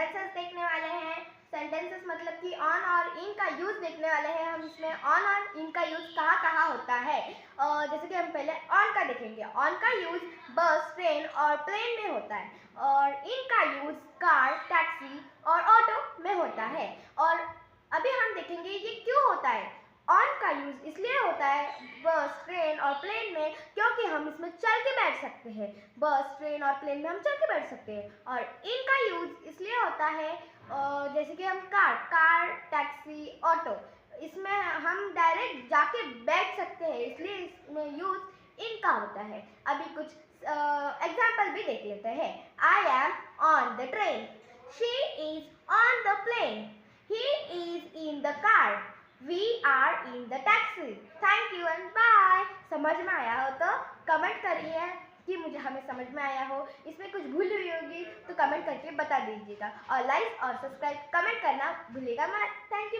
Sentences देखने वाले हैं। सेंटेंसेस मतलब कि ऑन और इन का यूज़ देखने वाले हैं हम। इसमें ऑन और इन का यूज़ कहाँ कहाँ होता है। जैसे कि हम पहले ऑन का देखेंगे। ऑन का यूज़ बस, ट्रेन और प्लेन में होता है और इन का यूज़ कार, टैक्सी और ऑटो में होता है। और अभी हम देखेंगे ये क्यों होता है। ऑन का यूज़ इसलिए होता है बस, ट्रेन और प्लेन में क्योंकि हम इसमें चल के बैठ सकते हैं। बस, ट्रेन और प्लेन में हम चल के बैठ सकते हैं। और इनका यूज़ इसलिए होता है जैसे कि हम कार, टैक्सी, ऑटो, इसमें हम डायरेक्ट जाके बैठ सकते हैं, इसलिए इसमें यूज़ इनका होता है। अभी कुछ एग्जाम्पल भी देख लेते हैं। I am on the train, she is on the plane, he is in the car, We are in the taxi. Thank you and bye. समझ में आया हो तो कमेंट करिए कि हमें समझ में आया हो। इसमें कुछ भूल हुई होगी तो कमेंट करके बता दीजिएगा और लाइक और सब्सक्राइब कमेंट करना भूलिएगा मत। Thank you.